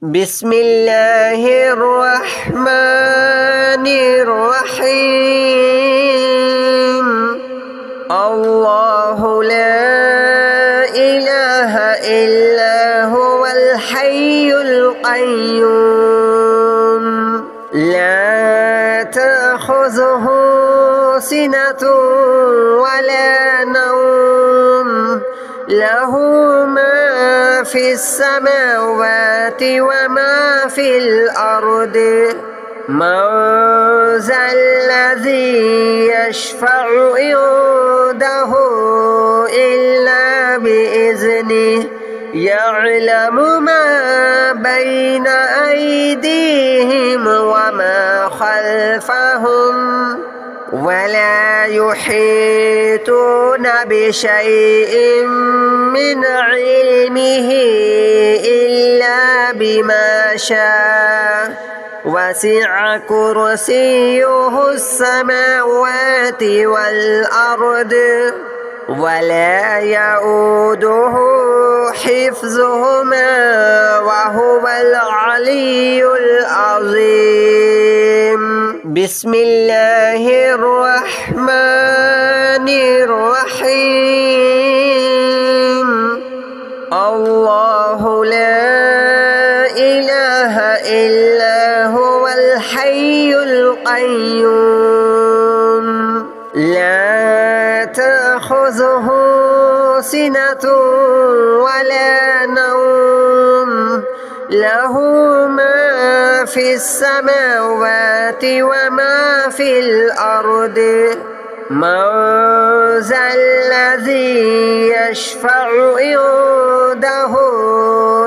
بسم الله الرحمن الرحيم الله لا إله إلا هو الحي القيوم لا تأخذه سنة ولا نوم له ما في السماوات وما في الأرض من ذا الذي يشفع عنده إلا بإذنه يعلم ما بين أيديهم وما خلفهم ولا يحيطون بشيء من علمه إلا بما شاء وسع كرسيه السماوات والأرض ولا يؤوده حفظهما وهو العلي العظيم بسم الله الرحمن الرحيم الله لا إله إلا هو الحي القيوم لا تأخذه سنة ولا نوم له ما في السماوات وما في الأرض من ذا الذي يشفع عنده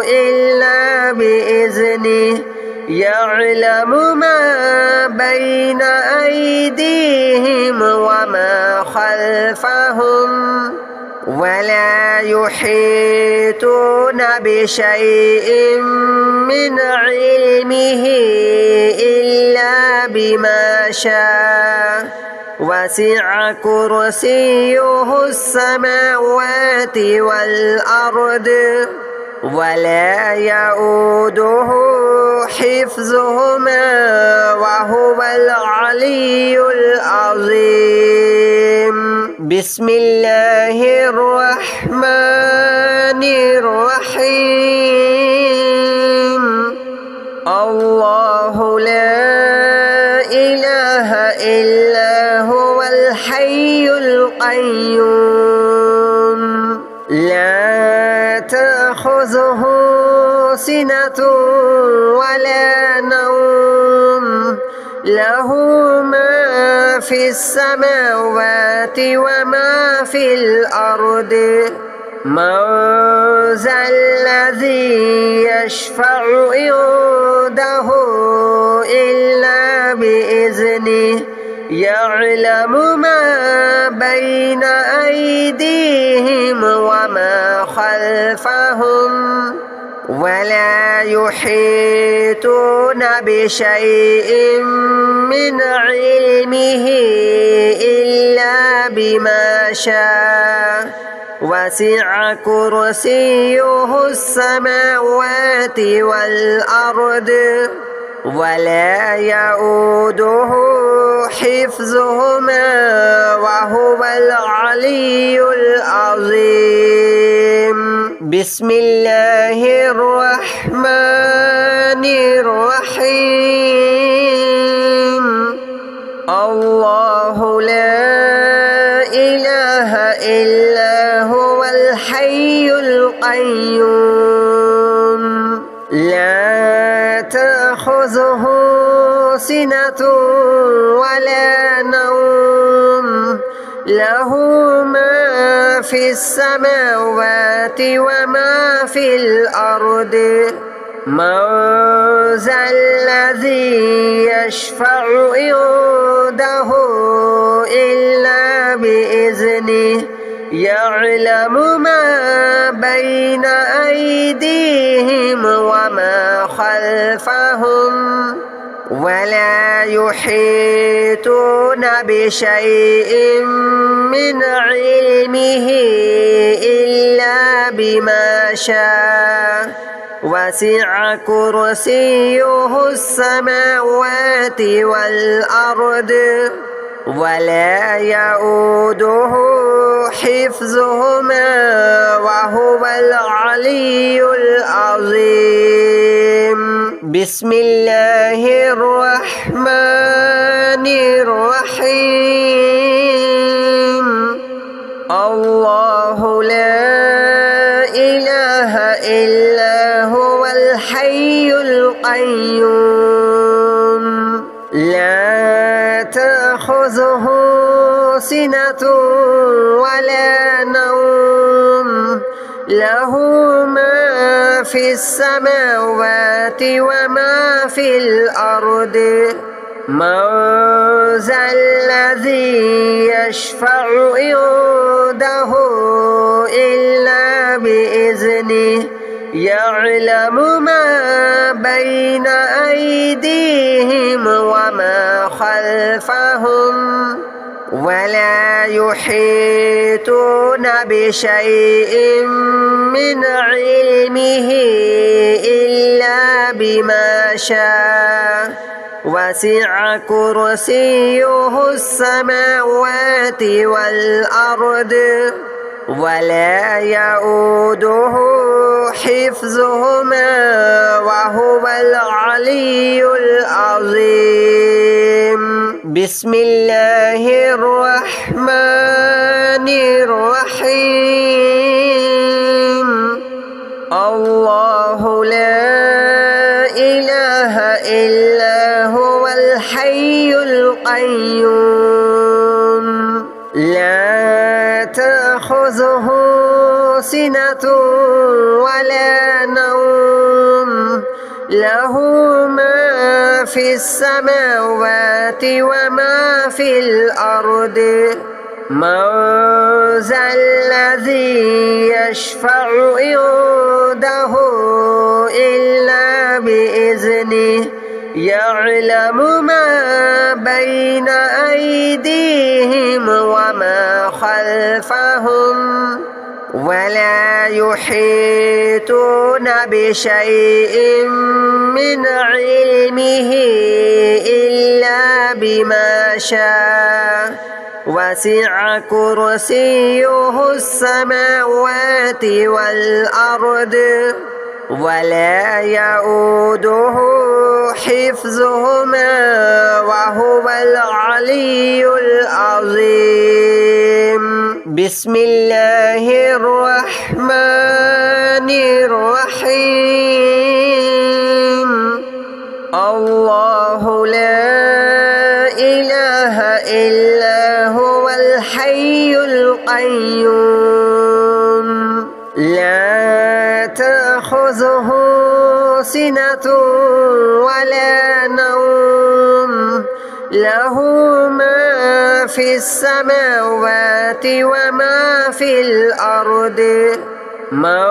إلا بإذنه يعلم ما بين أيديهم وما خلفهم ولا يحيطون بشيء من علمه إلا بما شاء وسع كرسيه السماوات والأرض ولا يؤوده حفظهما وهو العلي العظيم بسم الله الرحمن الرحيم الله لا إله إلا هو الحي القيوم لا تأخذه سنة ولا نوم له ما في السماوات وما في الأرض من ذا الذي يشفع عنده إلا بإذنه يعلم ما بين أيديهم وما خلفهم ولا يحيطون بشيء من علمه إلا بما شاء وسع كرسيه السماوات والأرض ولا يؤوده حفظهما وهو العلي العظيم بسم الله الرحمن الرحيم الله لا إله إلا هو الحي القيوم لا تأخذه سنة ولا نوم له ما في السماوات وما في الأرض من ذا الذي يشفع عنده إلا بإذنه يعلم ما بين أيديهم وما خلفهم ولا يحيطون بشيء من علمه إلا بما شاء وسع كرسيه السماوات والأرض ولا يؤوده حفظهما وهو العلي العظيم. بسم الله الرحمن الرحيم. الله لا إله إلا هو الحي القيوم لا تأخذه سنة ولا نوم له ما في السماوات وما في الأرض من ذا الذي يشفع عنده إلا بإذنه يعلم ما بين أيديهم وما خلفهم ولا يحيطون بشيء من علمه إلا بما شاء وسع كرسيه السماوات والأرض ولا يؤوده حفظهما وهو العلي العظيم. بسم الله الرحمن الرحيم. الله لا إله إلا هو الحي القيوم لا تأخذه سنة ولا نوم له ما في السماوات وما في الأرض من ذا الذي يشفع عنده إلا بإذنه يعلم ما بين أيديهم وما خلفهم ولا يحيطون بشيء من علمه إلا بما شاء وسع كرسيه السماوات والأرض ولا يؤوده حفظهما وهو العلي العظيم. بسم الله الرحمن الرحيم. الله لا إله إلا هو الحي القيوم لا تأخذه سنة ولا نوم له ما في السماوات وما في الأرض من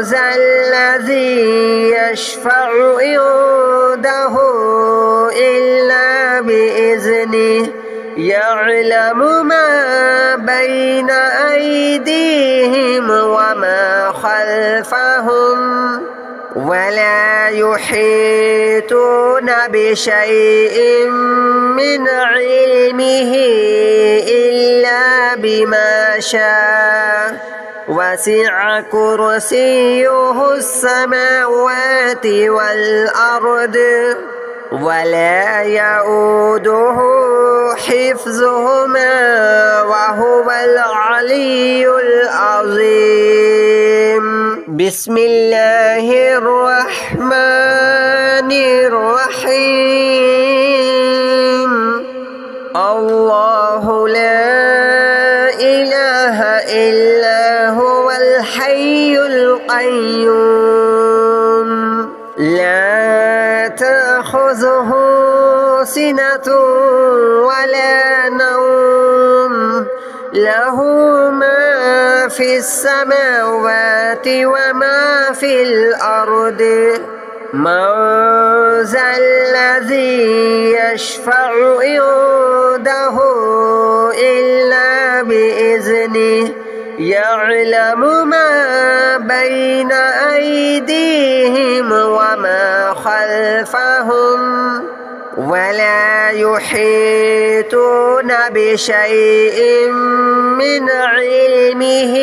ذا الذي يشفع عنده إلا بإذنه يعلم ما بين أيديهم وما خلفهم ولا يحيطون بشيء من علمه إلا بما شاء وسع كرسيه السماوات والأرض ولا يؤوده حفظهما وهو العلي العظيم. بسم الله الرحمن الرحيم. الله لا إله إلا هو الحي القيوم لا تأخذه سنة ولا نوم له ما في السماوات وما في الأرض من ذا الذي يشفع عنده إلا بإذنه يعلم ما بين أيديهم وما خلفهم ولا يحيطون بشيء من علمه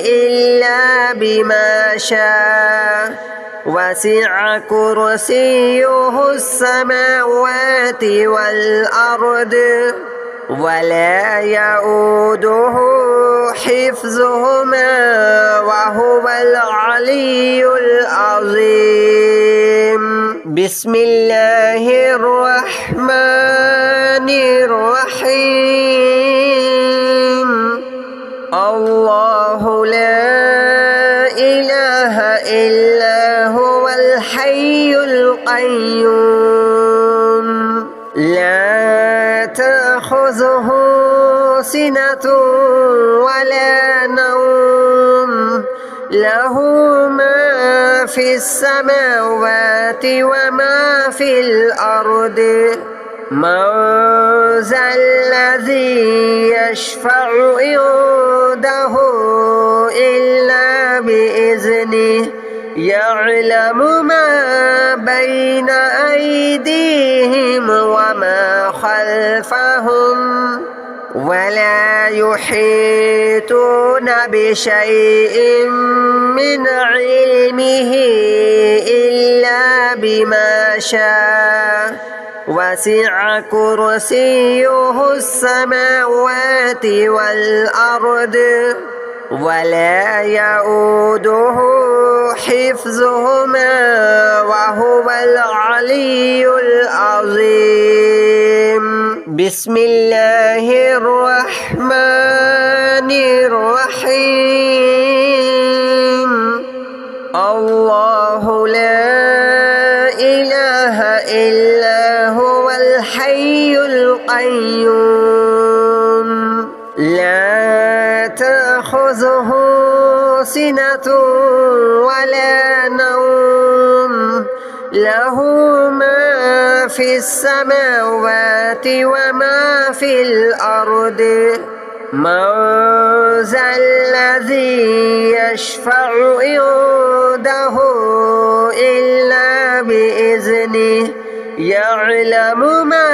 إلا بما شاء وسع كرسيه السماوات والأرض ولا يؤوده حفظهما وهو العلي العظيم. بسم الله الرحمن الرحيم. الله لا إله إلا هو الحي القيوم لا تأخذه سنة ولا نوم له ما في السماوات وما في الأرض من ذا الذي يشفع عنده إلا بإذنه يعلم ما بين أيديهم وما خلفهم ولا يحيطون بشيء من علمه إلا بما شاء وسع كرسيه السماوات والأرض ولا يؤوده حفظهما وهو العلي العظيم. بسم الله الرحمن الرحيم. الله لا إله إلا هو الحي القيوم لا تأخذه سنة ولا نوم له ما في السماوات وما في الأرض من ذا الذي يشفع عنده إلا بإذنه يعلم ما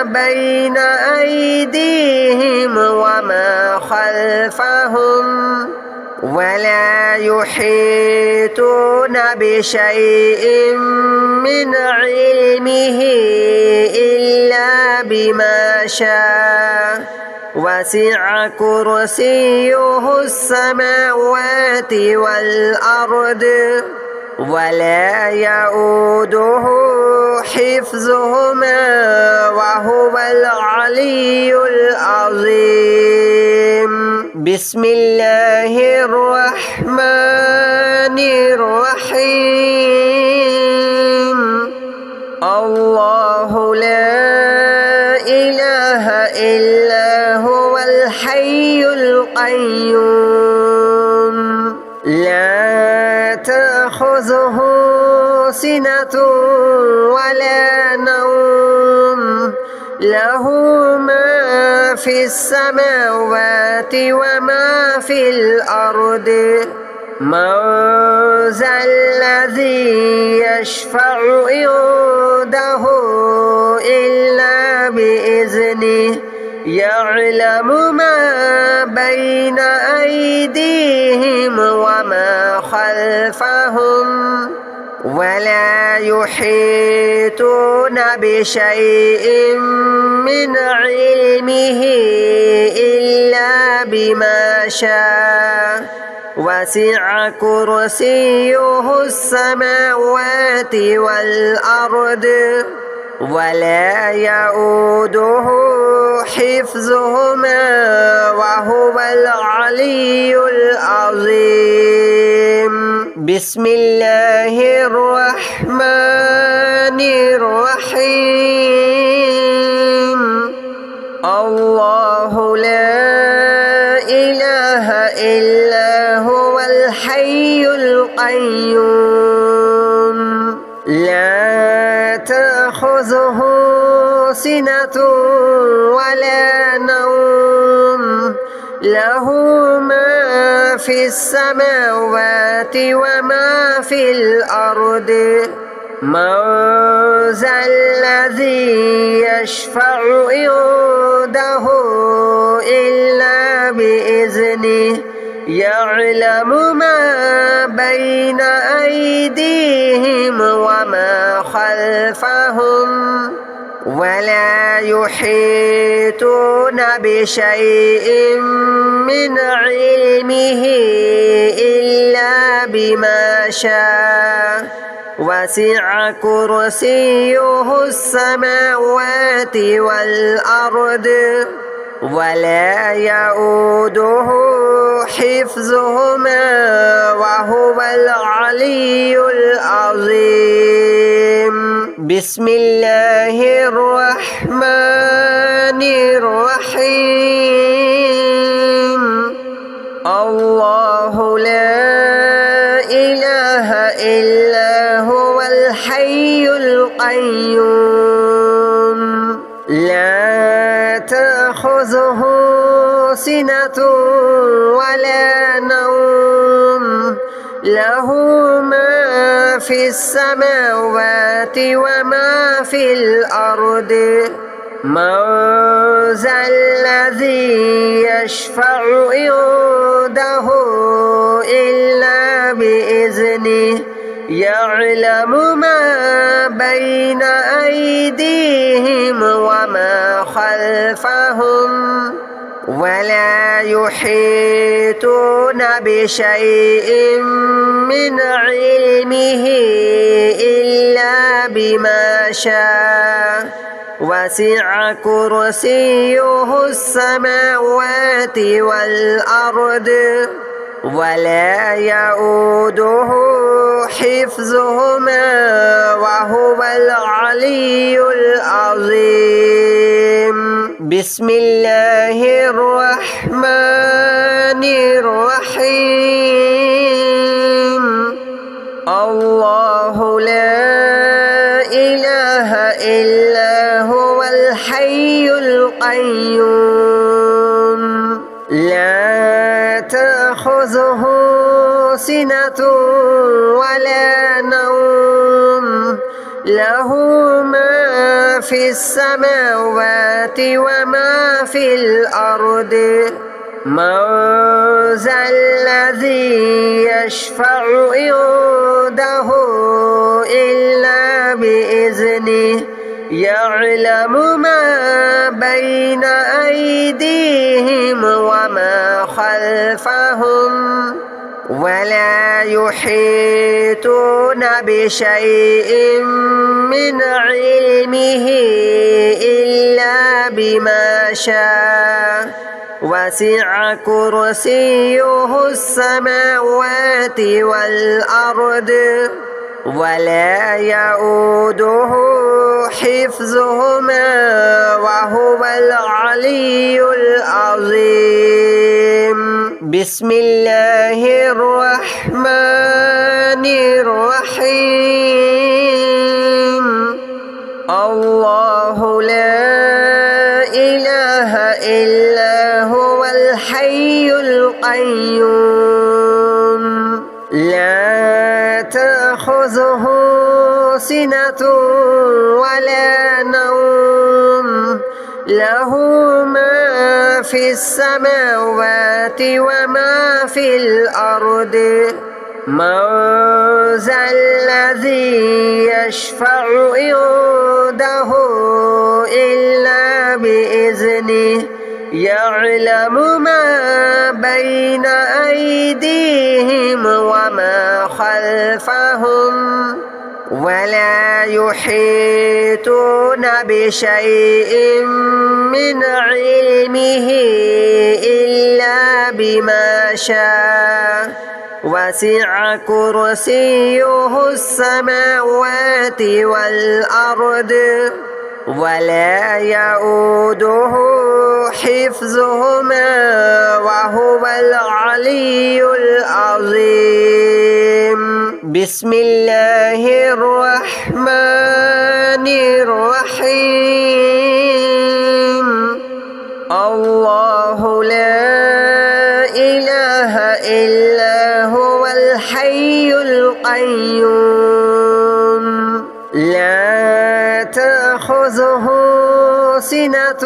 بين أيديهم وما خلفهم ولا يحيطون بشيء من علمه إلا بما شاء وسع كرسيه السماوات والأرض ولا يؤوده حفظهما وهو العلي العظيم. بسم الله الرحمن الرحيم. الله لا إله إلا هو الحي القيوم لا تأخذه سنة ولا نوم له ما في السماوات وما في الأرض من ذا الذي يشفع عنده إلا بإذنه يعلم ما بين أيديهم وما خلفهم ولا يحيطون بشيء من علمه إلا بما شاء وسع كرسيه السماوات والأرض ولا يؤوده حفظهما وهو العلي العظيم. بسم الله الرحمن الرحيم. الله لا إله إلا هو الحي القيوم لا تأخذه سنة ولا نوم له ما في السماوات وما في الأرض من ذا الذي يشفع عنده إلا بإذنه يعلم ما بين أيديهم وما خلفهم ولا يحيطون بشيء من علمه إلا بما شاء وسع كرسيه السماوات والأرض ولا يؤوده حفظهما وهو العلي العظيم. بسم الله الرحمن الرحيم. الله لا إله إلا هو الحي القيوم لا تأخذه سنة ولا نوم له ما في السماوات وما في الأرض من ذا الذي يشفع عنده إلا بإذنه يعلم ما بين أيديهم وما خلفهم ولا يحيطون بشيء من علمه إلا بما شاء وسع كرسيه السماوات والأرض ولا يؤوده حفظهما وهو العلي العظيم. بسم الله الرحمن الرحيم. الله لا إله إلا هو الحي القيوم لا تأخذه سنة ولا نوم له ما في السماوات وما في الأرض من ذا الذي يشفع عنده إلا بإذنه يعلم ما بين أيديهم وما خلفهم ولا يحيطون بشيء من علمه إلا بما شاء وسع كرسيه السماوات والأرض ولا يؤوده حفظهما وهو العلي العظيم. بسم الله الرحمن الرحيم. الله لا إله إلا هو الحي القيوم لا تأخذه سنة ولا نوم له ما في السماوات وما في الأرض من ذا الذي يشفع عنده إلا بإذنه يعلم ما بين أيديهم وما خلفهم ولا يحيطون بشيء من علمه إلا بما شاء وسع كرسيه السماوات والأرض ولا يؤوده حفظهما وهو العلي العظيم. بسم الله الرحمن الرحيم. الله لا إله إلا لا تأخذه سنة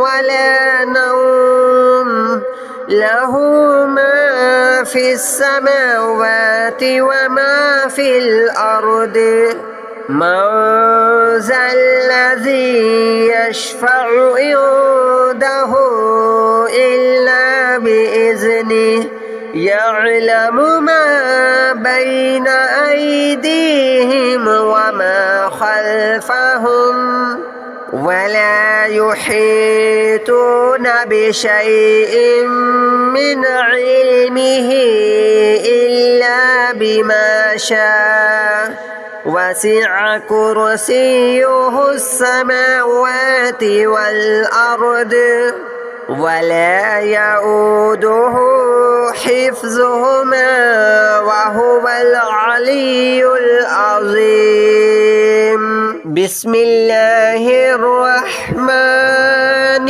ولا نوم له ما في السماوات وما في الأرض من ذا الذي يشفع عنده إلا بإذنه يعلم ما بين أيديهم وما خلفهم ولا يحيطون بشيء من علمه إلا بما شاء وسع كرسيه السماوات والأرض ولا يؤوده حفظهما وهو العلي العظيم. بسم الله الرحمن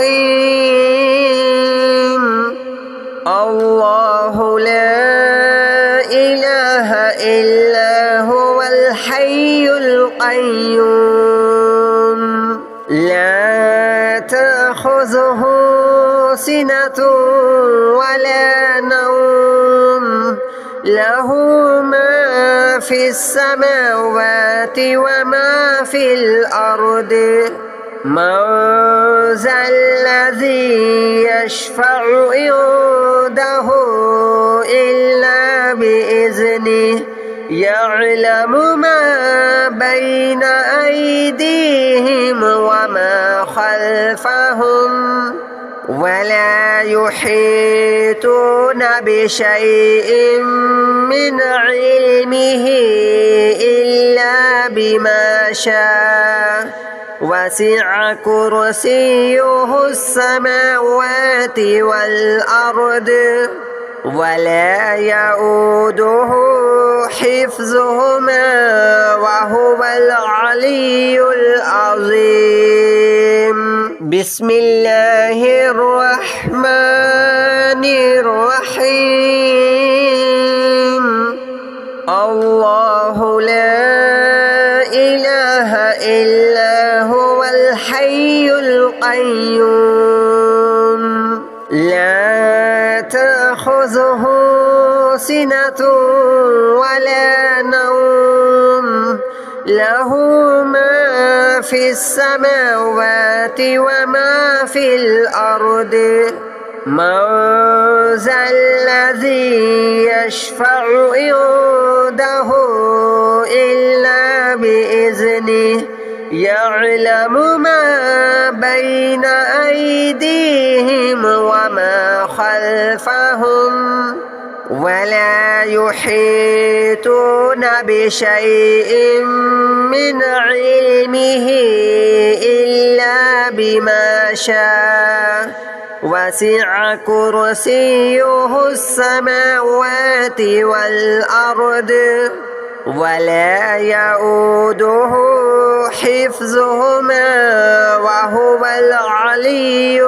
الرحيم. الله لا إله إلا هو الحي القيوم لا تأخذه سنة ولا نوم له ما في السماوات وما في الأرض من ذا الذي يشفع عنده إلا بإذنه يعلم ما بين أيديهم وما خلفهم ولا يحيطون بشيء من علمه إلا بما شاء وسع كرسيه السماوات والأرض ولا يؤوده حفظهما وهو العلي العظيم. بسم الله الرحمن الرحيم. الله لا إله إلا هو الحي القيوم لا تأخذه سنة ولا نوم له ما في السماوات وما في الأرض من ذا الذي يشفع عنده إلا بإذنه يعلم ما بين أيديهم وما خلفهم ولا يحيطون بشيء من علمه إلا بما شاء وسع كرسيه السماوات والأرض ولا يؤوده حفظهما وهو العلي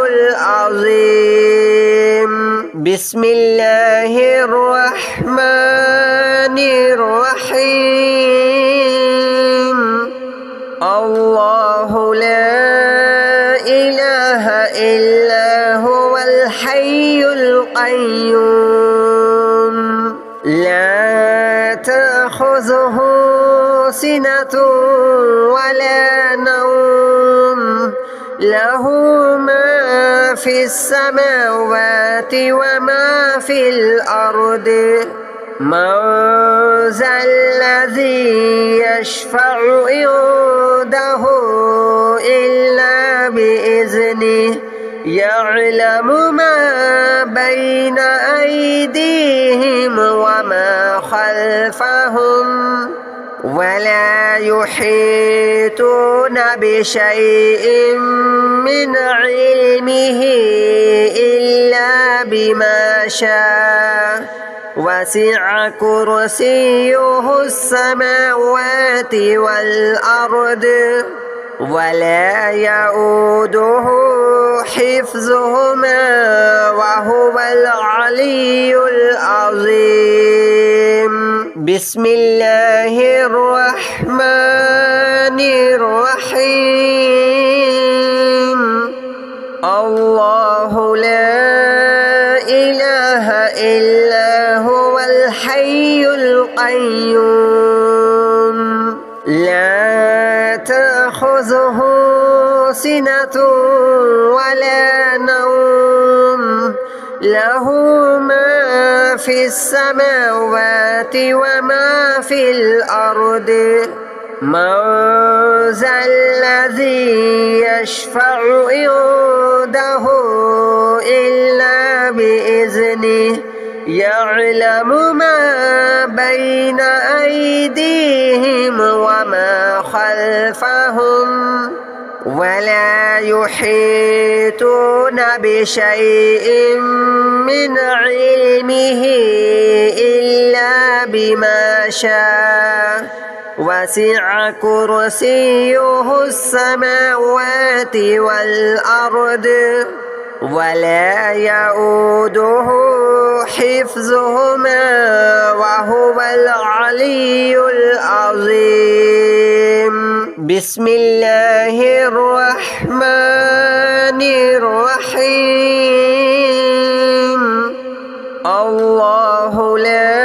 العظيم. بسم الله الرحمن الرحيم. الله لا إله إلا هو الحي القيوم لا تأخذه سنة ولا نوم له ما في السماوات وما في الأرض من ذا الذي يشفع عنده إلا بإذنه يعلم ما بين أيديهم وما خلفهم ولا يحيطون بشيء من علمه إلا بما شاء وسع كرسيه السماوات والأرض ولا يؤوده حفظهما وهو العلي العظيم. بسم الله الرحمن الرحيم الله لا إله إلا هو الحي القيوم لا تأخذه سنة ولا نوم له ما في السماوات وما في الأرض من ذا الذي يشفع عنده إلا بإذنه يعلم ما بين أيديهم وما خلفهم ولا يحيطون بشيء من علمه إلا بما شاء وسع كرسيه السماوات والأرض ولا يؤوده حفظهما وهو العلي العظيم بسم الله الرحمن الرحيم الله لا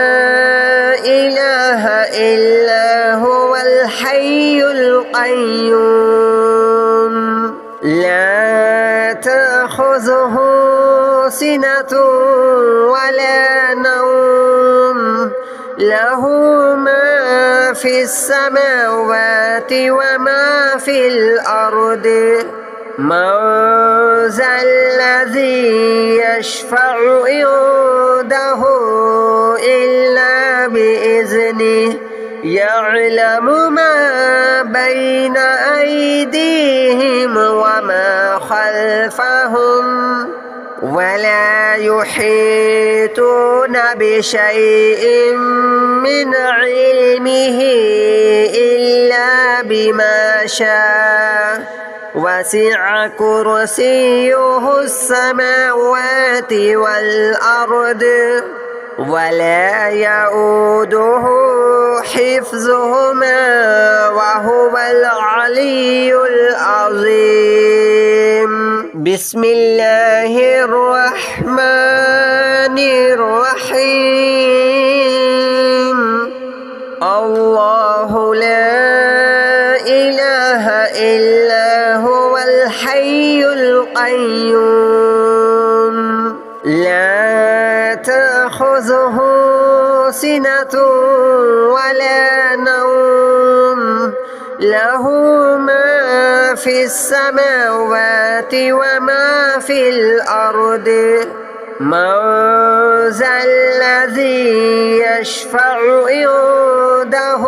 إله إلا هو الحي القيوم لا تأخذه سنة ولا نوم له ما في السماوات وما في الأرض من ذا الذي يشفع عنده إلا بإذنه يعلم ما بين أيديهم وما خلفهم ولا يحيطون بشيء من علمه إلا بما شاء وسع كرسيه السماوات والأرض ولا يؤوده حفظهما وهو العلي العظيم بسم الله الرحمن الرحيم الله لا إله إلا هو الحي القيوم لا تأخذه سنة ولا نوم له ما في السماوات وما في الأرض من ذا الذي يشفع عنده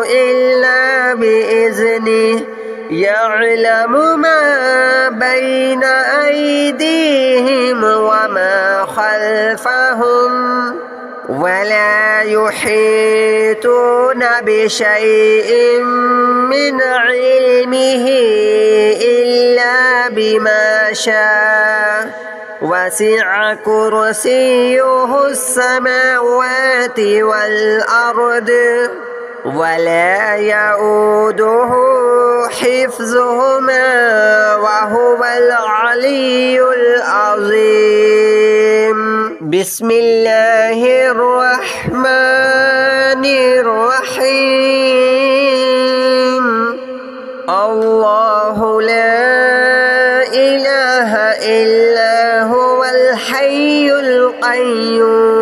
إلا بإذنه يعلم ما بين أيديهم وما خلفهم ولا يحيطون بشيء من علمه إلا بما شاء وسع كرسيه السماوات والأرض ولا يؤوده حفظهما وهو العلي العظيم بسم الله الرحمن الرحيم الله لا إله إلا هو الحي القيوم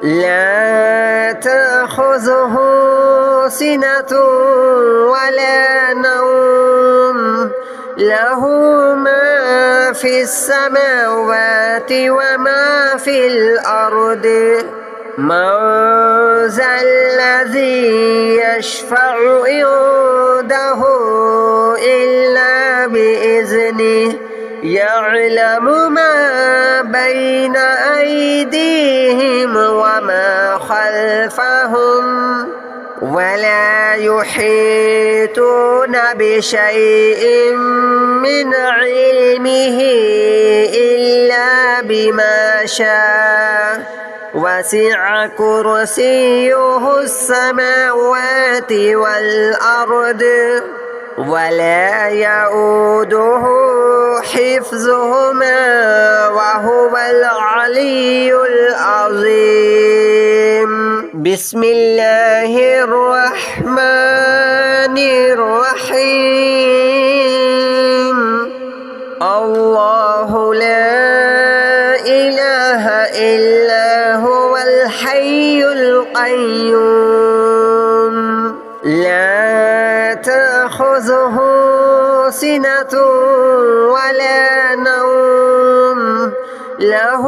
لا تأخذه سنة ولا نوم له ما في السماوات وما في الأرض من ذا الذي يشفع عنده إلا بإذنه يعلم ما بين أيديهم وما خلفهم ولا يحيطون بشيء من علمه إلا بما شاء وسع كرسيه السماوات والأرض ولا يؤوده حفظهما وهو العلي العظيم. بسم الله الرحمن الرحيم. الله لا إله إلا هو الحي القيوم لا تأخذه سنة ولا نوم له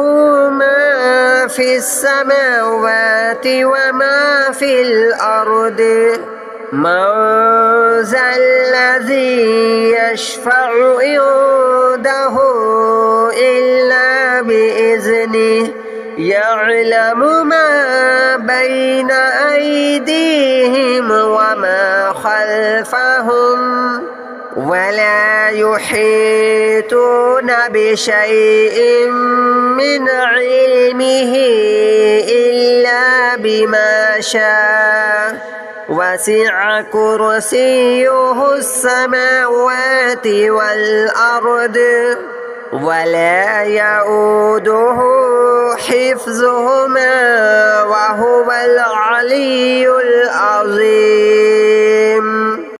ما في السماوات وما في الأرض من ذا الذي يشفع عنده إلا بإذنه يعلم ما بين أيديهم وما خلفهم ولا يحيطون بشيء من علمه إلا بما شاء وسع كرسيه السماوات والأرض ولا يؤوده حفظهما وهو العلي العظيم.